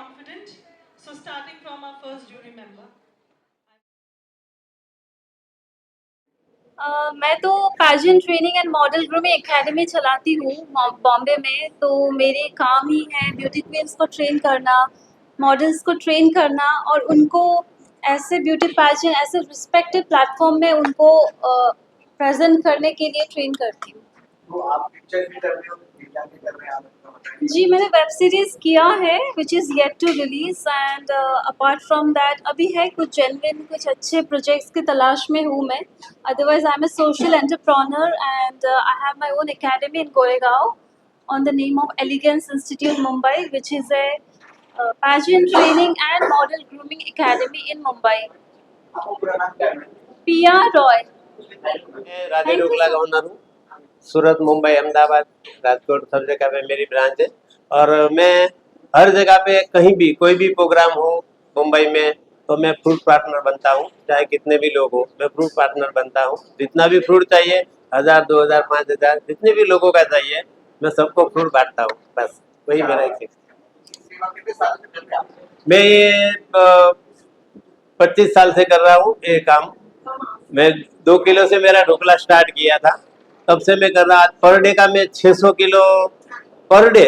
confident. So starting from our first jury member. मैं तो pageant training and model grooming academy चलाती हूँ बॉम्बे में। तो मेरे काम ही है ब्यूटी क्वींस को ट्रेन करना, मॉडल्स को ट्रेन करना और उनको ऐसे ब्यूटी पैजेंट ऐसे रिस्पेक्टेड प्लेटफॉर्म में उनको प्रेजेंट करने के लिए ट्रेन करती हूँ। तो आप पिक्चर भी कर रहे हो, मीडिया भी कर रहे हैं, आप अपना बताइए। जी, मैंने वेब सीरीज़ किया है which is yet to release and apart from that अभी है कुछ जेन्युइन कुछ अच्छे प्रोजेक्ट्स की तलाश में हूँ मैं। Otherwise I am a social entrepreneur and I have my own academy in Goregaon on the name of Elegance Institute Mumbai, which is a pageant training and model grooming academy in Mumbai. आपको पूरा नाम क्या है? Pia Roy. मैं राधे ढोकला का owner हूँ। सूरत, मुंबई, अहमदाबाद, राजकोट सब जगह पे मेरी ब्रांच है और मैं हर जगह पे कहीं भी कोई भी प्रोग्राम हो मुंबई में तो मैं फ्रूट पार्टनर बनता हूँ। चाहे कितने भी लोग हो मैं फ्रूट पार्टनर बनता हूँ। जितना भी फ्रूट चाहिए 1000, 2000, 5000 जितने भी लोगों का चाहिए मैं सबको फ्रूट बांटता हूँ। बस वही मेरा एक सेवा कितने साल से कर रहे हैं आप? मैं ये 25 साल से कर रहा हूँ ये काम। मैं 2 किलो से मेरा ढोकला स्टार्ट किया था, तब से मैं कर रहा। पर डे का मैं 600 किलो पर डे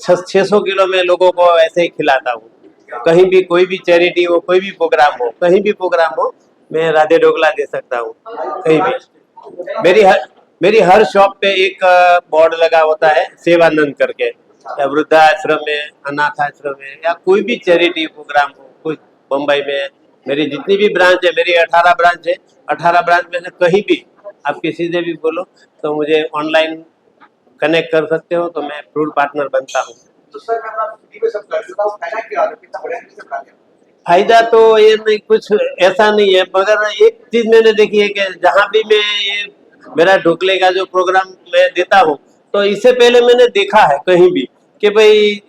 600 किलो मैं लोगों को ऐसे ही खिलाता हूँ। कहीं भी कोई भी चैरिटी हो, कोई भी प्रोग्राम हो, कहीं भी प्रोग्राम हो मैं राधे ढोकला दे सकता हूँ कहीं भी। मेरी हर शॉप पे एक बोर्ड लगा होता है सेवानंद करके, या वृद्धाश्रम में, अनाथ आश्रम में या कोई भी चैरिटी प्रोग्राम हो कोई मुंबई में। मेरी जितनी भी ब्रांच है, मेरी 18 ब्रांच है, 18 ब्रांच में से कहीं भी आप किसी से भी बोलो तो मुझे ऑनलाइन कनेक्ट कर सकते हो तो मैं फ्रूट पार्टनर बनता हूँ। तो सर मैं अपना वीडियो में सब कर देता हूँ, फायदा क्या है, कितना बढ़िया से बनाते हैं। फायदा तो ये नहीं, कुछ ऐसा नहीं है, मगर एक चीज मैंने देखी है कि जहाँ भी मैं ये मेरा ढोकले का जो प्रोग्राम मैं देता हूँ तो इससे पहले मैंने देखा है कहीं भी कि भाई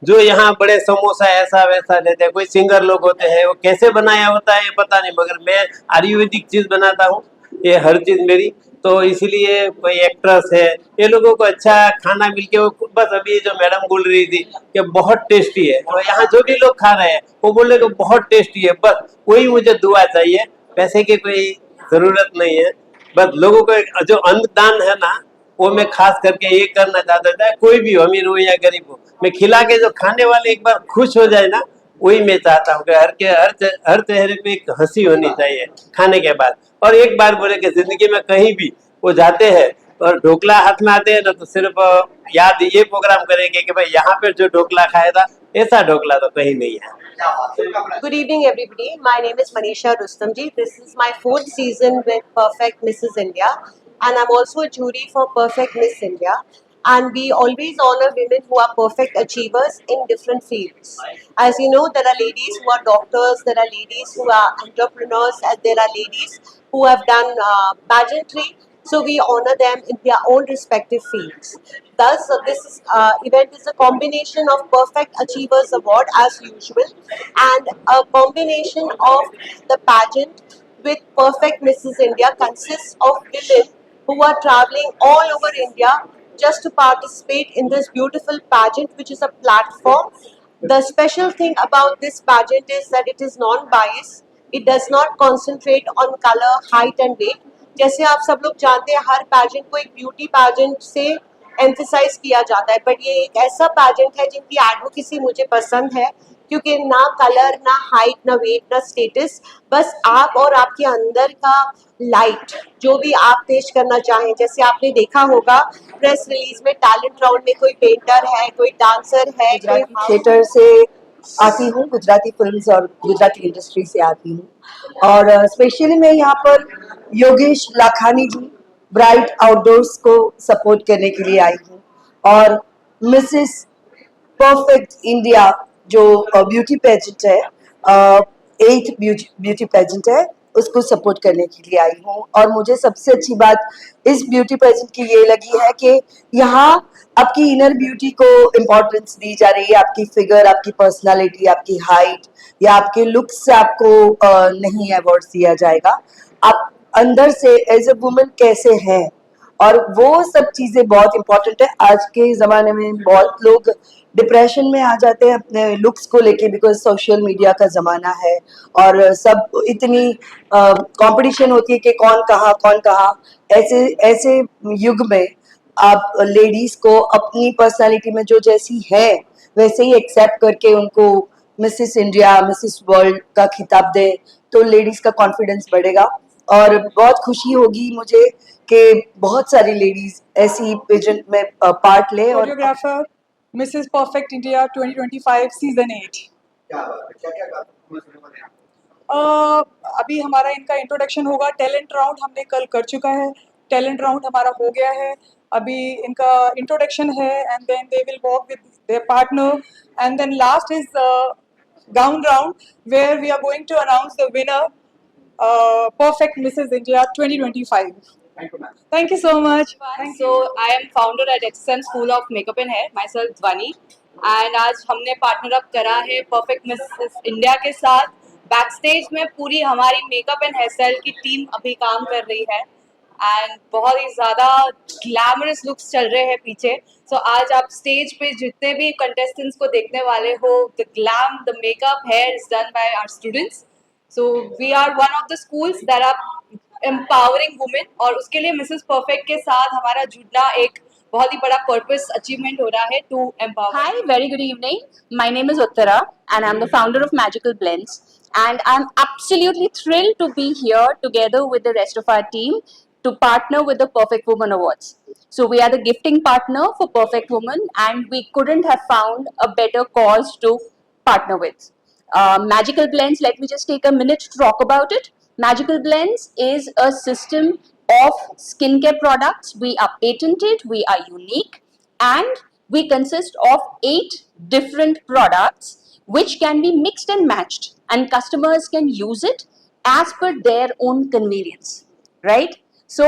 जो यहाँ बड़े समोसा ऐसा वैसा देते हैं, कोई सिंगर लोग होते हैं वो कैसे बनाया होता है ये पता नहीं, मगर मैं आयुर्वेदिक चीज बनाता हूँ। ये हर चीज मेरी, तो इसीलिए कोई एक्ट्रेस है ये लोगों को अच्छा खाना मिलके वो बस अभी जो मैडम बोल रही थी कि बहुत टेस्टी है, तो यहाँ जो भी लोग खा रहे हैं वो बोल रहे कि बहुत टेस्टी है। बस वही मुझे दुआ चाहिए, पैसे की कोई जरूरत नहीं है। बस लोगों को जो अन्नदान है ना वो मैं खास करके ये करना चाहता था, कोई भी हो अमीर हो या गरीब हो, मैं खिला के जो खाने वाले एक बार खुश हो जाए ना वही मैं चाहता हूँ कि हर चेहरे पे एक हंसी होनी चाहिए खाने के बाद। और एक बार बोले कि जिंदगी में कहीं भी वो जाते हैं और ढोकला हाथ में आते हैं ना तो सिर्फ याद ये प्रोग्राम करेंगे कि भाई यहाँ पे जो ढोकला खाया था ऐसा ढोकला तो कहीं नहीं है। Good evening, everybody. My name is Manisha Rustamji. This is my 4th season with Perfect Mrs. India, and I'm also a jury for Perfect Miss India. And we always honor women who are perfect achievers in different fields. As you know, there are ladies who are doctors, there are ladies who are entrepreneurs, and there are ladies who have done pageantry. So we honor them in their own respective fields. Thus, this event is a combination of Perfect Achievers Award as usual and a combination of the pageant with Perfect Mrs. India consists of women who are traveling all over India just to participate in this beautiful pageant, which is a platform. The special thing about this pageant is that it is non-biased. It does not concentrate on color, height and weight. जैसे आप सब लोग जानते हैं हर pageant को एक beauty pageant से emphasise किया जाता है, बट ये एक ऐसा पैजेंट है जिनकी एडवोकेसी मुझे पसंद है क्योंकि ना कलर, ना हाइट, ना वेट, ना स्टेटस, बस आप और आपके अंदर का लाइट जो भी आप पेश करना चाहें। जैसे आपने देखा होगा प्रेस रिलीज में टैलेंट राउंड में कोई पेंटर है, कोई डांसर है, कोई थिएटर से आती हूँ, गुजराती फिल्म्स और गुजराती इंडस्ट्री से आती हूँ और स्पेशली मैं यहाँ पर योगेश लाखानी जी ब्राइट आउटडोर्स को सपोर्ट करने के लिए आई हूँ और मिसेस परफेक्ट इंडिया जो ब्यूटी पेजेंट है, 8th ब्यूटी पेजेंट है, उसको सपोर्ट करने के लिए आई हूँ। और मुझे सबसे अच्छी बात इस ब्यूटी पेजेंट की ये लगी है कि यहाँ आपकी इनर ब्यूटी को इम्पोर्टेंस दी जा रही है। आपकी फिगर, आपकी पर्सनालिटी, आपकी हाइट या आपके लुक से आपको नहीं अवार्ड दिया जाएगा। आप अंदर से एज ए वुमन कैसे हैं और वो सब चीजें बहुत इंपॉर्टेंट है। आज के जमाने में बहुत लोग डिप्रेशन में आ जाते हैं अपने लुक्स को लेके, बिकॉज सोशल मीडिया का जमाना है और सब इतनी कंपटीशन होती है कि कौन कहाँ। ऐसे ऐसे युग में आप लेडीज को अपनी पर्सनालिटी में जो जैसी है वैसे ही एक्सेप्ट करके उनको मिसेस इंडिया, मिसेस वर्ल्ड का खिताब दे, तो लेडीज का कॉन्फिडेंस बढ़ेगा। और बहुत खुशी होगी मुझे कि बहुत सारी लेडीज ऐसी पेजेंट में पार्ट ले। और choreographer Mrs perfect India 2025 season 8। क्या बात है, क्या-क्या परफॉर्मेंस होने वाले हैं आपके? अभी हमारा इनका इंट्रोडक्शन होगा। टैलेंट राउंड हमने कल कर चुका है, टैलेंट राउंड हमारा हो गया है। अभी इनका इंट्रोडक्शन है and then they will walk with their partner and then last is gown round where we are going to announce the winner perfect Mrs India 2025। Thank you ma'am. Thank you so much. So I am founder at XM School of Makeup and Hair, myself Dhwani, and आज हमने partner up करा है perfect Mrs India के साथ। Back stage में पूरी हमारी makeup and hair style की टीम अभी काम कर रही है एंड बहुत ही ज़्यादा ग्लैमरस लुक्स चल रहे हैं पीछे। सो आज आप स्टेज पे जितने भी कंटेस्टेंट्स को देखने वाले हो, the glam, the makeup, hair is done by our students. So we are one of the schools that are empowering women, और उसके लिए मिसेस परफेक्ट के साथ हमारा जुड़ना एक बहुत ही बड़ा पर्पस अचीवमेंट हो रहा है to empower. Hi, very good evening. My name is Uttara and I'm the founder of Magical Blends. And I'm absolutely thrilled to be here together with the rest of our team to partner with the Perfect Woman Awards. So we are the gifting partner for Perfect Woman and we couldn't have found a better cause to partner with. Magical Blends, let me just take a minute to talk about it. Magical Blends is a system of skincare products. We are patented, we are unique, and we consist of 8 different products which can be mixed and matched, and customers can use it as per their own convenience, right? So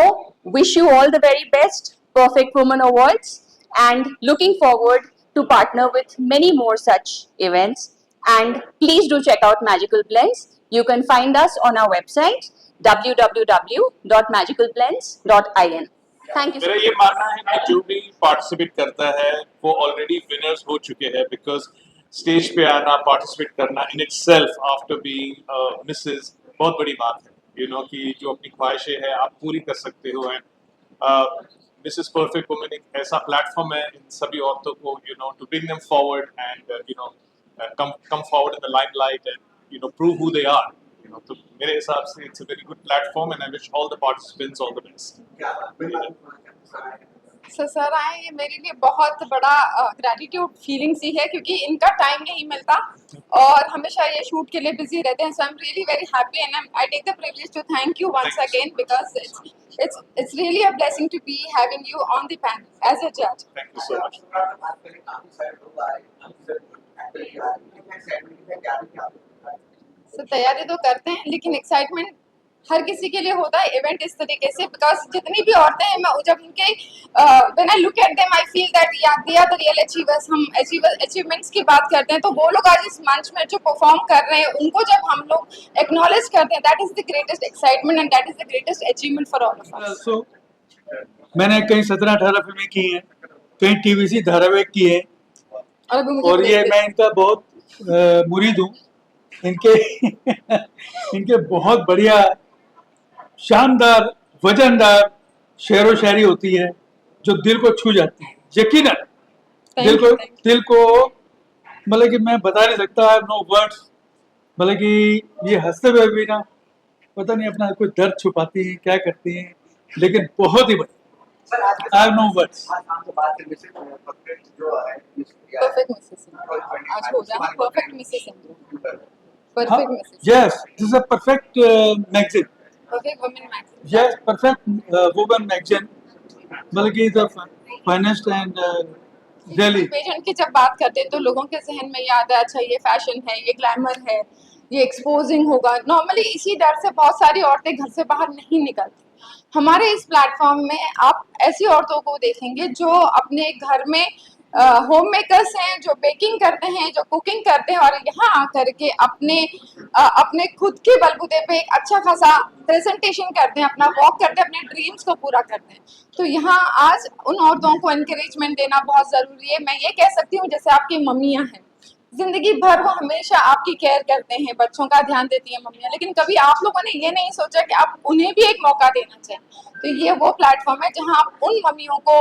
wish you all the very best, Perfect Woman Awards, and looking forward to partner with many more such events. And please do check out Magical Blends. You can find us on our website www.magicalblends.in. Thank you so मेरा much. ये मानना है कि जो भी participate करता है वो ऑलरेडी विनर्स हो चुके हैं, बिकॉज स्टेज पे आना, पार्टिसिपेट करना in itself after being Mrs बहुत बड़ी बात है। यू नो कि जो अपनी ख्वाहिशें हैं आप पूरी कर सकते हो। एंड मिसेस परफेक्ट वुमेन एक ऐसा प्लेटफॉर्म है इन सभी औरतों को, you know, to bring them forward and you know come forward in the limelight and you know prove who they are, you know। तो मेरे हिसाब से it's a very good platform and I wish all the participants all the best। क्या बात है, बिल्कुल। Sir आए, ये मेरे लिए बहुत बड़ा ग्रेटिट्यूड फीलिंग सी है क्योंकि इनका टाइम नहीं मिलता और हमेशा ये शूट के लिए बिजी रहते हैं। So I am really very happy and I take the privilege to thank you once again because it's really a blessing to be having you on the panel as a judge। Thank you so much। सो तैयारी तो करते हैं लेकिन excitement हर किसी के लिए होता है इवेंट इस तरीके से, बिकॉज जितनी भी औरतें हैं मैं जब उनके when I look at them I feel that they are the real achievers. हम अचीवमेंट्स की बात करते हैं तो वो लोग आज इस मंच में जो परफॉर्म कर रहे हैं उनको जब हम लोग एक्नॉलेज करते हैं, that is the greatest excitement and that is the greatest achievement for all of us. So मैंने कहीं 17-18 फिल्में की हैं, कहीं टीवीसी धारावाहिक की है और ये मैं इनका बहुत मुरीद हूँ। इनके इनके बहुत बढ़िया शानदार वजनदार शेर व शायरी होती है जो दिल को छू जाती है, यकीनन दिल को मतलब कि मैं बता नहीं सकता, आई हैव नो वर्ड्स। मतलब कि ये हंसते हुए भी ना पता नहीं अपना कोई दर्द छुपाती हैं, क्या करती हैं, लेकिन बहुत ही बढ़िया। I have no words. Perfect Mrs आज हो जाए perfect Mrs India. Perfect Mrs, yes, this is a perfect magazine. Perfect women magazine, yes, perfect women magazine, मतलब कि the finest and really. Pageant की जब बात करते हैं तो लोगों के जहन में याद है अच्छा ये फैशन है, ये ग्लैमर है, ये एक्सपोजिंग होगा। नॉर्मली इसी डर से बहुत सारी औरतें घर से बाहर नहीं निकलती। हमारे इस प्लेटफॉर्म में आप ऐसी औरतों को देखेंगे जो अपने घर में होम मेकर्स हैं जो बेकिंग करते हैं, जो कुकिंग करते हैं और यहाँ आकर के अपने खुद के बलबूते पे एक अच्छा खासा प्रेजेंटेशन करते हैं, अपना वॉक करते हैं, अपने ड्रीम्स को पूरा करते हैं। तो यहाँ आज उन औरतों को एनकरेजमेंट देना बहुत ज़रूरी है। मैं ये कह सकती हूँ जैसे आपकी मम्मियाँ हैं, जिंदगी भर वो हमेशा आपकी केयर करते हैं, बच्चों का ध्यान देती हैं मम्मियाँ, लेकिन कभी आप लोगों ने ये नहीं सोचा कि आप उन्हें भी एक मौका देना चाहिए। तो ये वो प्लेटफॉर्म है जहाँ आप उन मम्मियों को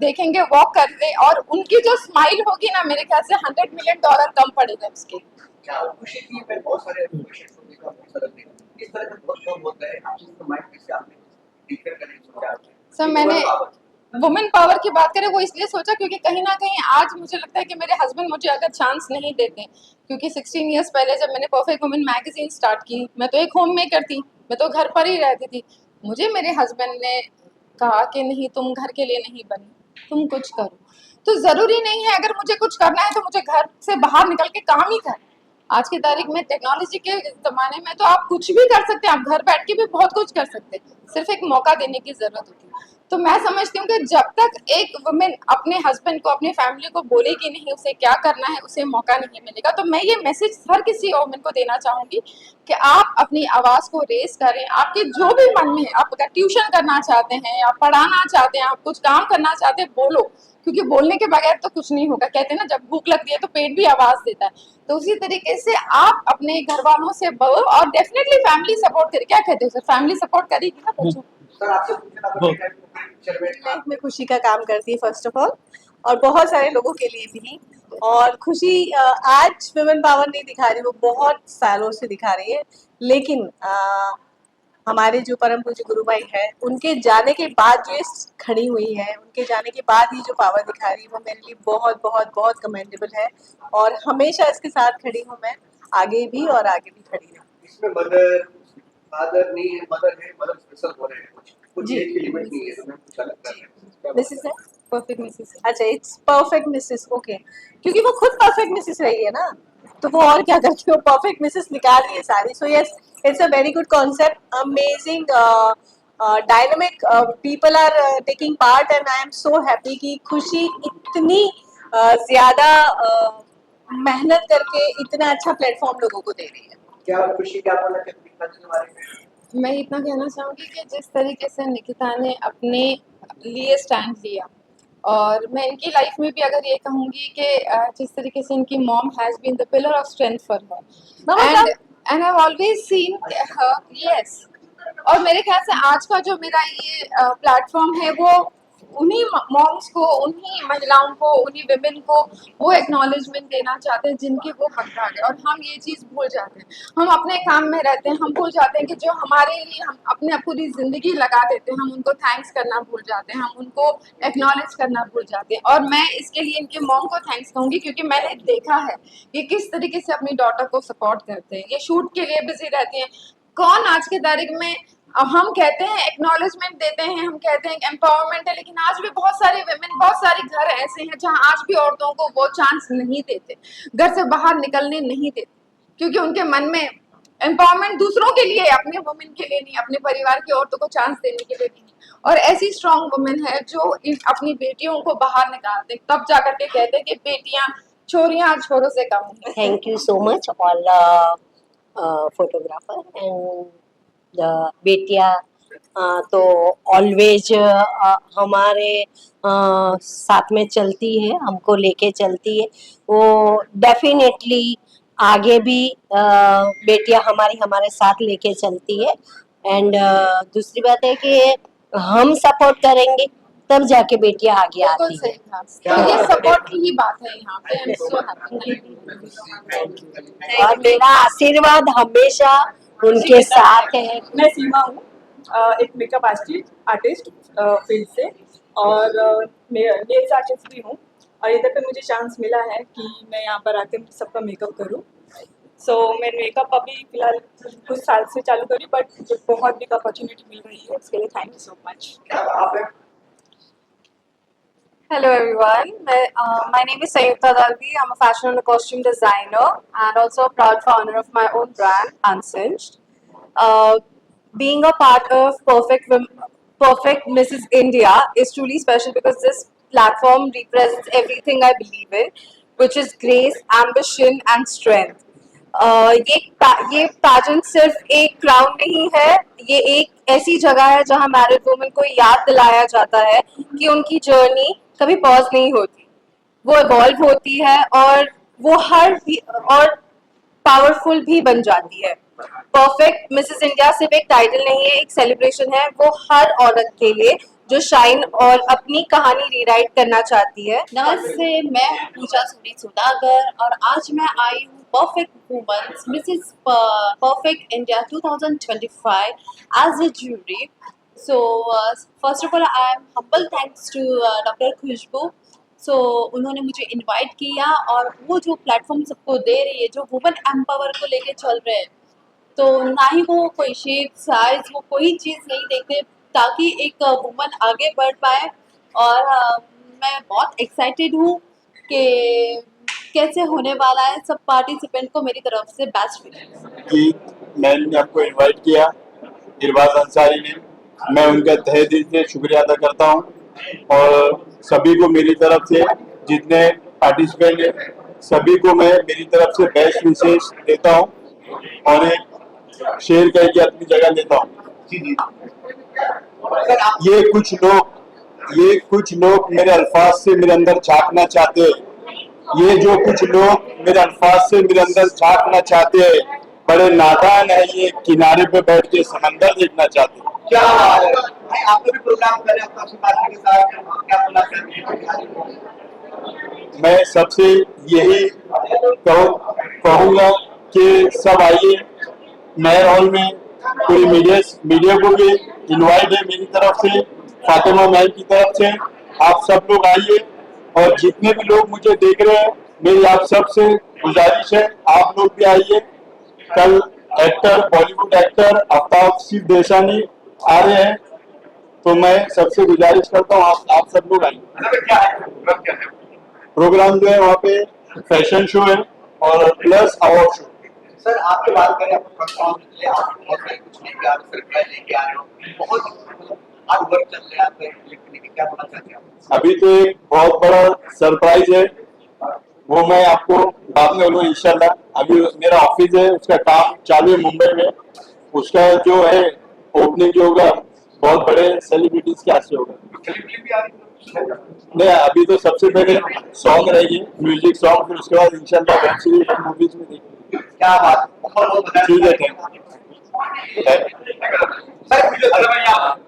देखेंगे वॉक कर रहे, और उनकी जो स्माइल होगी ना, मेरे ख्याल से $100 मिलियन कम पड़ेगा उसके। क्या खुशी की मैं बहुत सारे पेशेंट्स होने का अवसर है, इस तरह का बहुत कम होता है, आप इसको माइंड कैसे आपने डिफरेंट कनेक्शन क्या है? सर मैंने वुमेन पावर की बात करें वो इसलिए सोचा क्योंकि कहीं ना कहीं आज मुझे लगता है कि मेरे हस्बैंड मुझे अगर चांस नहीं देते, क्योंकि 16 इयर्स पहले जब मैंने परफेक्ट वुमेन मैगजीन स्टार्ट की, मैं तो एक होम मेकर थी, मैं तो घर पर ही रहती थी। मुझे मेरे हस्बैंड ने कहा कि नहीं, तुम घर के लिए नहीं बनी, तुम कुछ करो। तो ज़रूरी नहीं है अगर मुझे कुछ करना है तो मुझे घर से बाहर निकल के काम ही करना। आज की तारीख में टेक्नोलॉजी के ज़माने में तो आप कुछ भी कर सकते हैं, आप घर बैठ के भी बहुत कुछ कर सकते हैं, सिर्फ एक मौका देने की ज़रूरत होती है। तो मैं समझती हूँ कि जब तक एक वुमेन अपने हस्बैंड को, अपनी फैमिली को बोलेगी नहीं उसे क्या करना है, उसे मौका नहीं मिलेगा। तो मैं ये मैसेज हर किसी वुमेन को देना चाहूँगी कि आप अपनी आवाज़ को रेस करें, आपके जो भी मन में है, आप अगर ट्यूशन करना चाहते हैं, आप पढ़ाना चाहते हैं, आप कुछ काम करना चाहते हैं, बोलो, क्योंकि बोलने के बगैर तो कुछ नहीं होगा। कहते हैं ना, जब भूख लगती है तो पेट भी आवाज़ देता है। तो उसी तरीके से आप अपने घर वालों से बोलो और डेफिनेटली फैमिली सपोर्ट करें। क्या कहते हो सर, फैमिली सपोर्ट करेगी ना बच्चों? सर आपसे पूछना था लाइफ में खुशी का काम करती है फर्स्ट ऑफ ऑल, और बहुत सारे लोगों के लिए भी। और खुशी आज वुमेन पावर नहीं दिखा रही, वो बहुत सालों से दिखा रही है, लेकिन हमारे जो परम पूज्य गुरु भाई है, उनके जाने के बाद जो ये खड़ी हुई है, उनके जाने के बाद ही जो पावर दिखा रही है, वो मेरे लिए बहुत बहुत बहुत कमेंडेबल है। और हमेशा इसके साथ खड़ी हूँ मैं, आगे भी और आगे भी खड़ी रहूँ। इसमें मदर फादर नहीं है, मदर है, मदर स्पेशल हो रहे हैं, कुछ जी। एज की लिमिट नहीं है, हमें कुछ अलग करना है। मिसेस है परफेक्ट मिसेस, अच्छा इट्स परफेक्ट मिसेस, ओके, क्योंकि वो खुद परफेक्ट मिसेस रही है ना, तो वो और क्या करती है, परफेक्ट मिसेस निकाल रही है सारी। So yes, it's a very good concept, amazing, dynamic people are taking part, and I am so happy कि खुशी इतनी ज्यादा मेहनत करके इतना अच्छा प्लेटफॉर्म लोगों को दे रही है। क्या खुशी क्या बोलना चाहती है निकिता के बारे में? मैं इतना कहना चाहूँगी कि जिस तरीके से निकिता ने अपने लिए स्टैंड लिया, और मैं इनकी लाइफ में भी अगर ये कहूँगी कि जिस तरीके से इनकी mom has been the pillar of strength for her, and I have always seen her, yes. और मेरे ख्याल से आज का जो मेरा ये प्लेटफॉर्म है, वो उन्हीं मॉम्स को, उन्हीं महिलाओं को, उन्हीं विमेन को वो एक्नॉलेजमेंट देना चाहते हैं जिनके वो हकदार है। और हम ये चीज़ भूल जाते हैं, हम अपने काम में रहते हैं, हम भूल जाते हैं कि जो हमारे लिए हम अपने पूरी ज़िंदगी लगा देते हैं, हम उनको थैंक्स करना भूल जाते हैं, हम उनको एक्नॉलेज करना भूल जाते हैं। और मैं इसके लिए इनके मॉम को थैंक्स कहूँगी, क्योंकि मैंने देखा है कि किस तरीके से अपनी डॉटर को सपोर्ट करते हैं। ये शूट के लिए बिजी रहती हैं। कौन आज की तारीख में, अब हम कहते हैं एक्नॉलेजमेंट देते हैं, हम कहते हैं एम्पावरमेंट है, लेकिन आज भी बहुत सारे विमेन, बहुत सारे घर ऐसे हैं जहां आज भी औरतों को वो चांस नहीं देते, घर से बाहर निकलने नहीं देते, क्योंकि उनके मन में एम्पावरमेंट दूसरों के लिए, अपने वुमेन के लिए नहीं, अपने परिवार की औरतों को चांस देने के लिए नहीं। और ऐसी स्ट्रॉन्ग वुमेन है जो अपनी बेटियों को बाहर निकालते, तब जाकर के कहते हैं कि बेटियां, छोरियां छोरों से कम हैं। Thank you so much all photographer and the बेटियां तो ऑलवेज हमारे साथ में चलती है, हमको लेके चलती है। वो डेफिनेटली आगे भी बेटियां हमारे साथ लेके चलती है। एंड दूसरी बात है कि हम सपोर्ट करेंगे तब जाके बेटियां आगे बिल्कुल आती सही है। कहा। तो ये सपोर्ट की ही बात है यहाँ पे। आई एम सो हैप्पी। और मेरा आशीर्वाद हमेशा उनके साथ है। मैं सीमा हूँ, एक मेकअप आर्टिस्ट फील्ड से, और नेल्स आर्टिस्ट भी हूँ। और इधर पे मुझे चांस मिला है कि मैं यहाँ पर आके सबका मेकअप करूँ। सो मैं मेकअप अभी फिलहाल कुछ साल से चालू करी, बट मुझे बहुत बिग अपॉर्चुनिटी मिल रही है, उसके लिए thank you so much. Hello everyone, my name is Sayuta Dalvi. I'm a fashion and a costume designer and also a proud founder of my own brand, Unsinged. Being a part of Perfect Mrs. India is truly special because this platform represents everything I believe in, which is grace, ambition, and strength. ये pageant सिर्फ एक crown नहीं है, ये एक ऐसी जगह है जहां मैरिड वुमेन को याद दिलाया जाता है कि उनकी जर्नी कभी पॉज नहीं होती, वो इवॉल्व होती है और वो और पावरफुल भी बन जाती है। परफेक्ट मिसेस इंडिया सिर्फ एक टाइटल नहीं है, एक सेलिब्रेशन है वो हर औरत के लिए जो शाइन और अपनी कहानी रीराइट करना चाहती है। नमस्ते, मैं पूजा सूरी सुदागर और आज मैं आई हूँ perfect women's Mrs perfect India 2025 as a jury. So first of all I am humble thanks to doctor Khushboo. उन्होंने मुझे इनवाइट किया और वो जो प्लेटफॉर्म सबको दे रही है, जो वुमेन एम्पावर को लेके चल रहे हैं, तो ना ही वो कोई शेप साइज वो कोई चीज़ नहीं देखते ताकि एक वुमन आगे बढ़ पाए। और मैं बहुत एक्साइटेड हूँ कि कैसे होने वाला है। सब पार्टिसिपेंट को मेरी तरफ से बेस्ट विशेस। कि मैंने आपको इनवाइट किया इरबाज अंसारी ने, मैं उनका तहे दिल से शुक्रिया अदा करता हूँ और सभी को मेरी तरफ से जितने पार्टिसिपेंट हैं सभी को मैं मेरी तरफ से बेस्ट विशेष देता हूँ और एक शेर कह के अपनी जगह लेता हूँ। ये कुछ लोग मेरे अल्फाज से मेरे अंदर झांकना चाहते हैं, ये जो कुछ लोग मेरे अल्फाज से मेरे अंदर झांकना चाहते हैं, बड़े नादान है ये, किनारे पे बैठ के समंदर देखना चाहते हैं। क्या बात है भाई, आपने भी प्रोग्राम करे आपकी पार्टी के साथ, क्या बोलना चाहते हैं? मैं सबसे यही कहूँगा कि सब आइए मेयर हॉल में, पूरी मीडिया को भी इनवाइट है मेरी तरफ से, फातिमा मैम की तरफ से, आप सब लोग आइए और जितने भी लोग मुझे देख रहे हैं मेरी आप सब से गुजारिश है आप लोग भी आइए। कल बॉलीवुड एक्टर आफ्ताब सिर्फ देसानी आ रहे हैं, तो मैं सबसे गुजारिश करता हूँ आप सब लोग आइए। क्या है प्रोग्राम जो है वहाँ पे फैशन शो है और प्लस अवार्ड शो। सर आपके बात करें, आप बहुत सारे कुछ लेके आ रहे हो, सरप्राइज लेके आ रहे हो, बहुत हार्ड वर्क चल रहा है आपका लिखने के, क्या बोलना चाहते हैं आप? अभी तो एक बहुत बड़ा सरप्राइज है, वो मैं आपको बाद में बोलूँ इंशाल्लाह। अभी मेरा ऑफिस है, उसका काम चालू है मुंबई में, उसका जो है ओपनिंग जो होगा बहुत बड़े सेलिब्रिटीज के हाथ से होगा। नहीं, अभी तो सबसे पहले सॉन्ग रहेगी, म्यूजिक सॉन्ग, फिर उसके बाद इंशाल्लाह वेब सीरीज मूवीज में देखेंगे। क्या बात, बहुत ठीक है, थैंक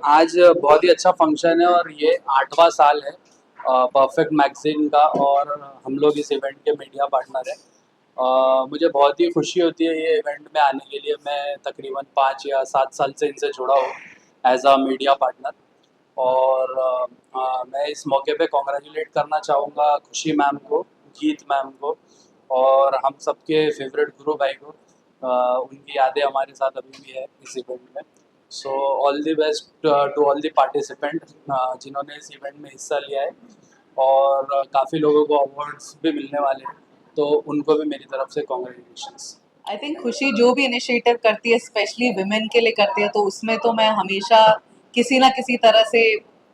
आज बहुत ही अच्छा फंक्शन है और ये 8वां साल है परफेक्ट मैगजीन का और हम लोग इस इवेंट के मीडिया पार्टनर हैं। मुझे बहुत ही खुशी होती है ये इवेंट में आने के लिए। मैं तकरीबन 5 या 7 साल से इनसे जुड़ा हूँ एज अ मीडिया पार्टनर और मैं इस मौके पे कॉन्ग्रेचुलेट करना चाहूँगा खुशी मैम को, गीत मैम को और हम सबके फेवरेट गुरु भाई को। उनकी यादें हमारे साथ अभी भी है इस इवेंट में। So all the best to all the participant जिन्होंने इस इवेंट में हिस्सा लिया है और काफ़ी लोगों को अवार्ड्स भी मिलने वाले हैं, तो उनको भी मेरी तरफ से कॉन्ग्रेचुलेशंस। आई थिंक खुशी जो भी इनिशिएटिव करती है स्पेशली विमेन के लिए करती है, तो उसमें तो मैं हमेशा किसी ना किसी तरह से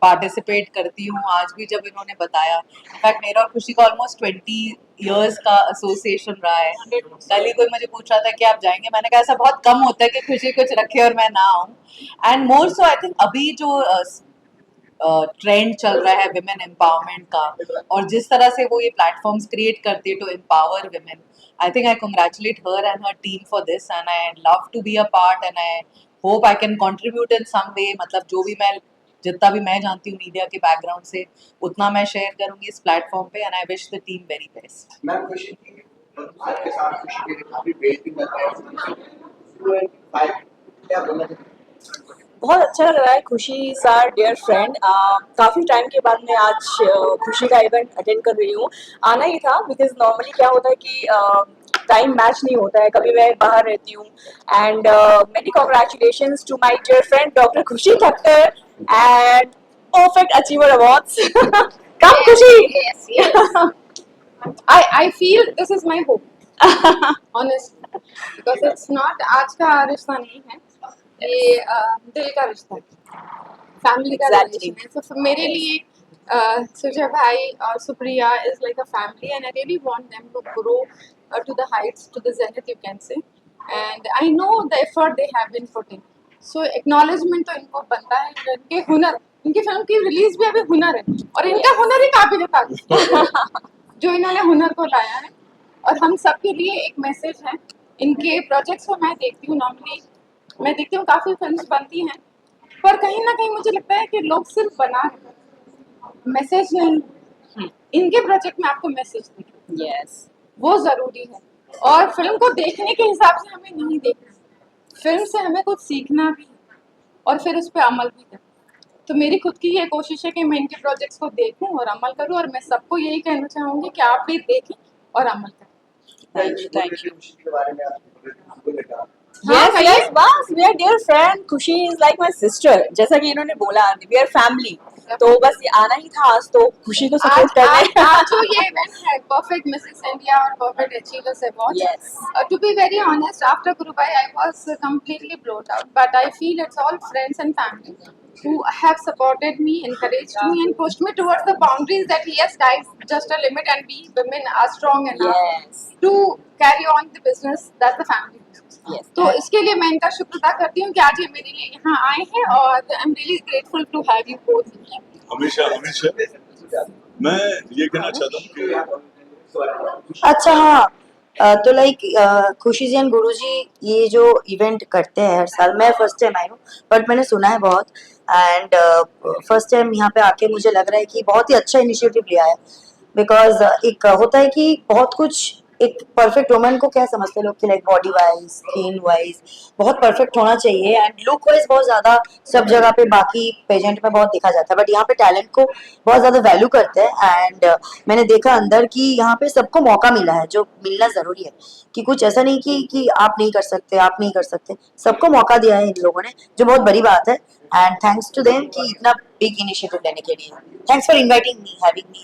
पार्टिसिपेट करती हूँ। आज भी जब इन्होंने बताया, इनफैक्ट मेरा और खुशी का ऑलमोस्ट 20 इयर्स का एसोसिएशन रहा है। कल ही कोई मुझे पूछ रहा था कि आप जाएंगे, मैंने कहा ऐसा बहुत कम होता है कि खुशी कुछ रखे और मैं ना आऊँ। And more so I think अभी जो ट्रेंड चल रहा है विमेन एम्पावरमेंट का और जिस तरह से वो ये प्लेटफॉर्म्स क्रिएट करती है to empower women, I think I congratulate her and her team for this and I love to be a part and I hope I can contribute in some way. मतलब जो भी मैं जितना भी मैं जानती हूँ मीडिया के बैकग्राउंड से, उतना मैं शेयर करूंगी इस प्लेटफॉर्म पे and I wish the team very best. मैं खुशी थी आपके साथ, खुशी के काफी बेइज्जती मिल रहा है, क्या बोलना चाहिए? बहुत अच्छा लग रहा है। खुशी सर डियर फ्रेंड, काफ़ी टाइम के बाद मैं आज खुशी का इवेंट अटेंड कर रही हूँ। आना ही था बिकॉज नॉर्मली क्या होता है कि टाइम मैच नहीं होता है, कभी मैं बाहर रहती हूँ। And many congratulations to my dear friend doctor Khushi Thakkar and perfect achiever awards. Come Khushi. I feel this is my hope, honestly, because it's not आज का रिश्ता नहीं है, ये दिल का रिश्ता है, फैमिली का रिलेशन है। तो मेरे लिए Sujay Bhai or Supriya is like a family, and I really want them to grow to the heights, to the zenith, you can say. And I know the effort they have been putting. So acknowledgement तो इनको बनता है, इनके हुनर, इनकी film की release भी अभी हुनर है, और इनका हुनर ही काबिल तारीफ जो इन्होंने हुनर को लाया है. और हम सब के लिए एक मैसेज है. इनके प्रोजेक्ट्स को मैं देखती हूँ, नॉर्मली मैं देखती हूँ काफ़ी फिल्म्स बनती हैं, पर कहीं ना कहीं मुझे लगता है कि लोग सिर्फ बना रहे हैं, मैसेज नहीं. इनके प्रोजेक्ट में आपको मैसेज दिखे, यस, वो ज़रूरी है. और फिल्म को देखने के हिसाब से हमें नहीं देखना, फिल्म से हमें कुछ सीखना भी है और फिर उस पर अमल भी करना. तो मेरी खुद की ये कोशिश है कि मैं इनके प्रोजेक्ट्स को देखूं और अमल करूं, और मैं सबको यही कहना चाहूँगी कि आप भी देखें और अमल करें. Thank you. के बारे में आपको लगा Yes, yes, बस we are dear friend. खुशी is like my sister. जैसा कि इन्होंने बोला, we are family. तो बस ये आना ही था आज, तो खुशी को सपोर्ट करने. आज जो ये इवेंट है परफेक्ट मिसेस इंडिया और perfect achievers award. Yes. To be very honest, after Gurubai, I was completely blown out. But I feel it's all friends and family who have supported me, encouraged me, and pushed me towards the boundaries that yes, guys, just a limit, and we women are strong enough to carry on the business. That's the family. Yes. तो इसके लिए मैं इनका शुक्र अदा करती हूँ कि आज ये मेरे लिए यहाँ आए हैं, और I am really grateful to have you both. हमेशा हमेशा मैं ये कहना चाहता हूँ कि अच्छा हाँ, तो लाइक खुशी जी एंड गुरु जी ये जो इवेंट करते हैं हर साल, मैं फर्स्ट टाइम आई हूँ बट मैंने सुना है बहुत, एंड फर्स्ट टाइम यहाँ पे आके मुझे लग रहा है कि बहुत ही अच्छा इनिशिएटिव लिया है. बिकॉज एक होता है कि बहुत कुछ एक परफेक्ट वुमन को क्या समझते हैं लोग कि like body wise, skin wise बहुत परफेक्ट होना चाहिए, एंड लुक वाइज बहुत ज्यादा सब जगह पे बाकी पेजेंट में बहुत देखा जाता है, बट यहाँ पे टैलेंट को बहुत ज्यादा वैल्यू करते हैं. एंड मैंने देखा अंदर कि यहाँ पे सबको मौका मिला है, जो मिलना जरूरी है, कि कुछ ऐसा नहीं कि आप नहीं कर सकते, आप नहीं कर सकते, सबको मौका दिया है इन लोगों ने, जो बहुत बड़ी बात है. एंड थैंक्स टू देम कि इतना बिग इनिशिएटिव लेने के लिए. Thanks for inviting me, having me.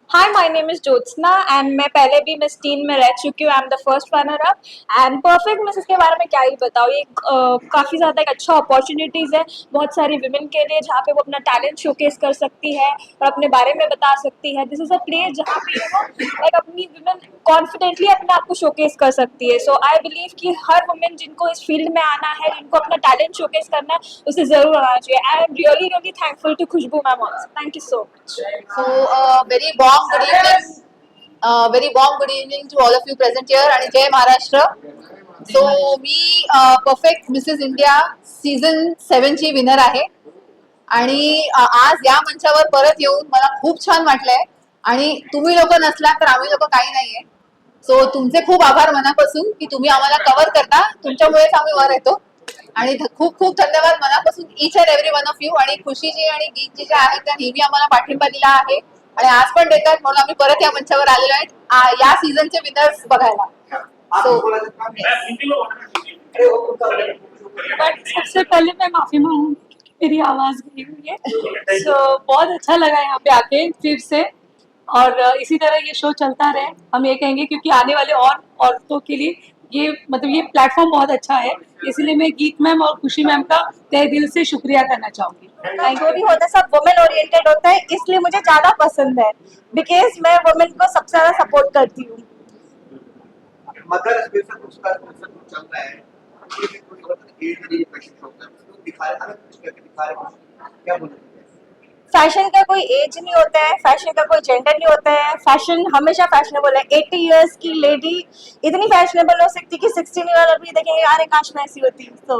Hi, my name is Jyotsna and मैं पहले भी मिस टीन में रह चुकी हूँ. I am the first runner up and perfect Mrs के बारे में क्या ही बताऊँ. ये काफ़ी ज़्यादा एक अच्छा अपॉर्चुनिटीज़ है बहुत सारी विमेन के लिए, जहाँ पे वो अपना टैलेंट शोकेस कर सकती है और अपने बारे में बता सकती है. दिस इज़ अ प्लेस जहाँ पे लाइक अपनी विमेन कॉन्फिडेंटली अपने आप को शोकेस कर सकती है. सो आई बिलीव कि हर वुमेन जिनको इस फील्ड में आना है, जिनको अपना टैलेंट शोकेस करना है, उसे ज़रूर आना चाहिए. I am really really thankful to Khushboo ma'am also. Thank you so much. So very warm good evening. Very warm good evening to all of you present here and Jai Maharashtra. So me perfect Mrs India season 7 ची winner आहे आणि आज या मंचावर परत येऊन मला खूप छान वाटलंय. आणि तुम्ही लोक नसला तर आम्ही लोक काही नाहीये. सो तुमचे खूप आभार मनापासून की तुम्ही आम्हाला कव्हर करता, तुमच्यामुळेच आम्ही वर येतो. आणि खूप खूप धन्यवाद मनापासून each and every one of you. आणि खुशीजी आणि गीतजी ज्या आहेत त्या नेहमी आम्हाला पाठिंबा दिला आहे आणि आज पण देतात, म्हणून आम्ही परत या मंचावर आलेलो आहेत या सीझनचे विनर्स बघायला. सो बट सबसे पहले मैं माफी मांगूंगी कि मेरी आवाज गई हुई है. सो बहुत अच्छा लगा यहाँ पे आके फिर से, और इसी तरह ये शो चलता रहे, हम ये कहेंगे, क्योंकि आने वाले और औरतों के लिए ये मतलब ये प्लेटफॉर्म बहुत अच्छा है. इसलिए मैं गीत मैम और खुशी मैम का तहे दिल से शुक्रिया करना चाहूंगी. जो भी होता है सब वुमेन ओरिएंटेड होता है, इसलिए मुझे ज्यादा पसंद है, बिकॉज मैं वुमेन को सबसे ज्यादा सपोर्ट करती हूँ. मदर स्पेशल पुरस्कार चल रहा है, ये भी कोई मतलब एज नहीं क्वेश्चन होता है, तो दिखा रहे अलग कुछ करके दिखा रहे, क्या बोलते हैं. फैशन का कोई एज नहीं होता है, फैशन का कोई जेंडर नहीं होता है, फैशन हमेशा फैशनेबल है. 80 इयर्स की लेडी इतनी फैशनेबल हो सकती है कि 16 ईयर भी देखेंगे यार काश मैं ऐसी होती. तो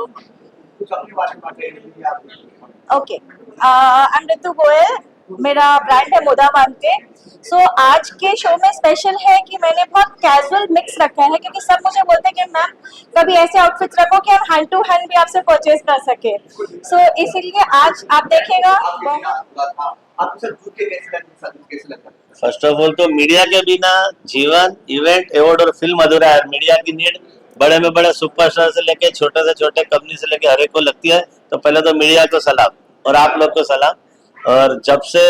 ओके, आई एम ऋतु गोयल, मेरा ब्रांड है मोदा मानते. सो आज के शो में स्पेशल है कि मैंने बहुत कैजुअल मिक्स रखा है, क्योंकि सब मुझे बोलते हैं कि मैम कभी ऐसे आउटफिट्स रखो कि हम हैंड टू हैंड भी आपसे परचेज कर सके. सो इसीलिए आज आप देखेगा. फर्स्ट ऑफ ऑल तो मीडिया के बिना जीवन, इवेंट, अवार्ड और फिल्म अधूरा है. मीडिया की नीड बड़े में बड़े सुपरस्टार से लेके छोटे से छोटे कंपनी से लेके हर एक को लगती है. तो पहले तो मीडिया को सलाम और आप लोग को सलाम. और जब से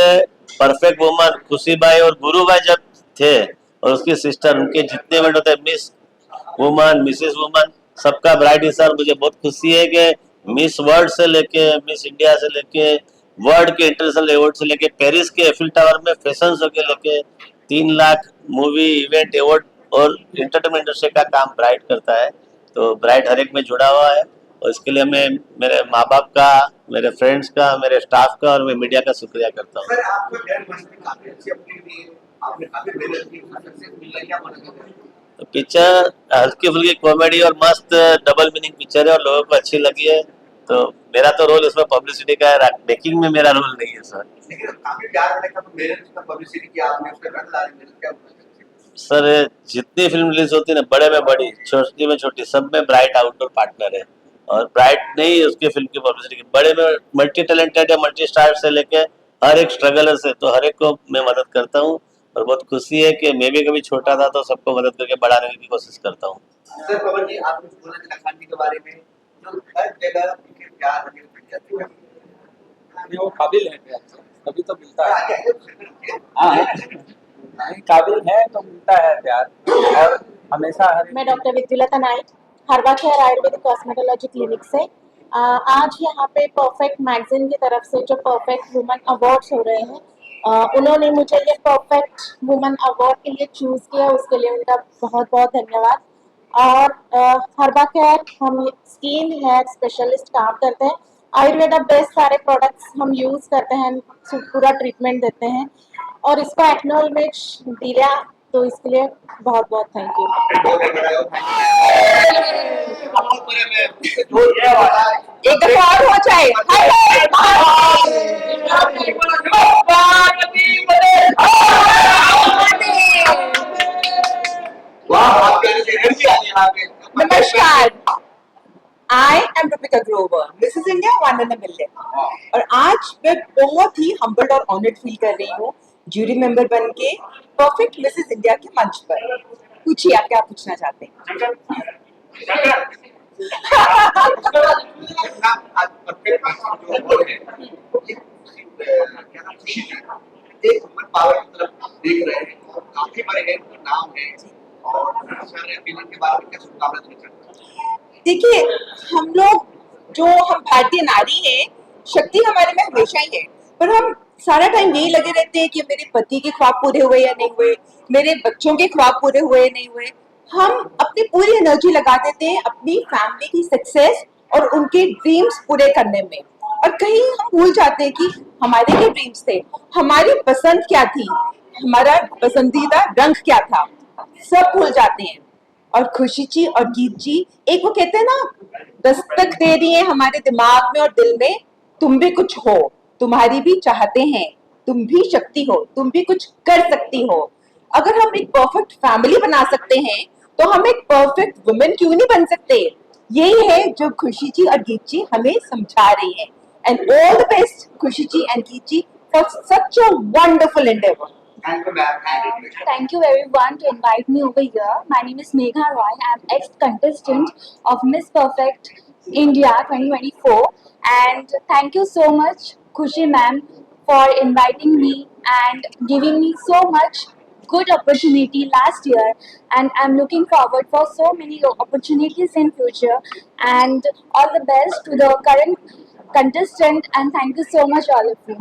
परफेक्ट वुमन खुशी भाई और गुरु भाई जब थे और उसकी सिस्टर, उनके जितने इवेंट होते हैं, मिस वुमन, मिसेस वुमन, सबका ब्राइट हिस्सा. मुझे बहुत खुशी है कि मिस वर्ल्ड से लेके मिस इंडिया से लेके वर्ल्ड के इंटरनेशनल अवार्ड से लेके पेरिस के एफिल टावर में फैशन शो के लेके 3 लाख मूवी इवेंट अवार्ड और इंटरटेनमेंट इंडस्ट्री का काम ब्राइट करता है। तो ब्राइट हर एक में जुड़ा हुआ है और इसके लिए मैं मेरे माँ बाप का, मेरे फ्रेंड्स का, मेरे स्टाफ का और मैं मीडिया का शुक्रिया करता हूँ। सर आपको डेढ़ वर्ष में काफी अच्छी अपनी दी है, आपने काफी मेहनत की, सक्सेस मिला है, क्या मानना चाहते हैं? तो पिक्चर हल्की फुल्की कॉमेडी और मस्त डबल मीनिंग पिक्चर है और लोगों को अच्छी लगी है। तो मेरा तो रोल इसमें पब्लिसिटी का है, मेकिंग में मेरा रोल नहीं है सर। लेकिन काफी प्यार मिला, मेहनत की पब्लिसिटी की आपने, उसका रन ला रही मेहनत, क्या बोलना चाहते हैं? सर जितनी फिल्म रिलीज होती है ना, बड़े में बड़ी, छोटी में छोटी, सब में ब्राइट आउटडोर पार्टनर है और ब्राइट नहीं उसकी फिल्म की पब्लिसिटी की, बड़े में मल्टी टैलेंटेड या मल्टी स्टार से लेके हर एक स्ट्रगलर से, तो हर एक को मैं मदद करता हूँ और बहुत खुशी है कि मैं भी कभी छोटा था तो सबको मदद करके बढ़ाने की कोशिश करता हूँ। सर पवन जी, आप कुछ बोलना चाहते हैं खान जी के बारे में, जो हर जगह उनके प्यार मिल जाते हैं? वो काबिल है प्यार से, तभी तो मिलता है। हाँ, नहीं काबिल है तो मिलता है प्यार और हमेशा हर मैं डॉक्टर विद्युलता नाइक, हरवा केयर आयुर्वेदिक कॉस्मेटोलॉजी क्लिनिक से आज यहाँ पे परफेक्ट मैगजीन की तरफ से जो परफेक्ट वुमन अवार्ड्स हो रहे हैं, उन्होंने मुझे ये परफेक्ट वुमन अवार्ड के लिए चूज किया, उसके लिए उनका बहुत बहुत धन्यवाद। और हरवा केयर हम स्किन हेयर स्पेशलिस्ट काम करते हैं, आयुर्वेदा बेस्ड सारे प्रोडक्ट्स हम यूज करते हैं, पूरा ट्रीटमेंट देते हैं और इसको एक्नॉलेज दिया, तो इसके लिए बहुत बहुत थैंक यू। एक दफा और हो जाए। नमस्कार, I am Rupika Grover, Mrs India 1 in a million, और आज मैं बहुत ही हम्बल्ड और ऑनर्ड फील कर रही हूँ जूरी मेंबर बन के परफेक्ट मिसेस इंडिया के मंच पर। पूछिए आप क्या पूछना चाहते हैं? एक वुमन पावर की तरफ देख रहे हैं, काफी बड़े हैं, उनका नाम है और सारे अभिनंदन के बारे में क्या शुभकामना देना चाहते हैं? देखिए, हम भारतीय नारी हैं, शक्ति हमारे में हमेशा ही है, पर हम सारा टाइम यही लगे रहते हैं कि मेरे पति के ख्वाब पूरे हुए या नहीं हुए, मेरे बच्चों के ख्वाब पूरे हुए या नहीं हुए। हम अपनी पूरी एनर्जी लगा देते हैं अपनी फैमिली की सक्सेस और उनके ड्रीम्स पूरे करने में, और कहीं हम भूल जाते हैं कि हमारे क्या ड्रीम्स थे, हमारी पसंद क्या थी, हमारा पसंदीदा रंग क्या था, सब भूल जाते हैं। और खुशी जी और गीत जी एक वो कहते हैं ना, दस्तक दे रही है हमारे दिमाग में और दिल में, तुम भी कुछ हो, तुम्हारी भी चाहते हैं, तुम भी शक्ति हो, तुम भी कुछ कर सकती हो। अगर हम एक परफेक्ट फैमिली बना सकते हैं तो हम एक परफेक्ट वुमेन क्यों नहीं बन सकते? यही है जो खुशी जी और गीत जी हमें समझा रही हैं। एंड ऑल द बेस्ट खुशी ji and Geet ji for such a wonderful endeavor. Thank you everyone to invite me over here. My name is Megha Roy. I am ex-contestant of Miss Perfect India 2024, and thank you so much Khushi ma'am for inviting me and giving me so much good opportunity last year, and I'm looking forward for so many opportunities in future, and all the best to the current contestant, and thank you so much all of you.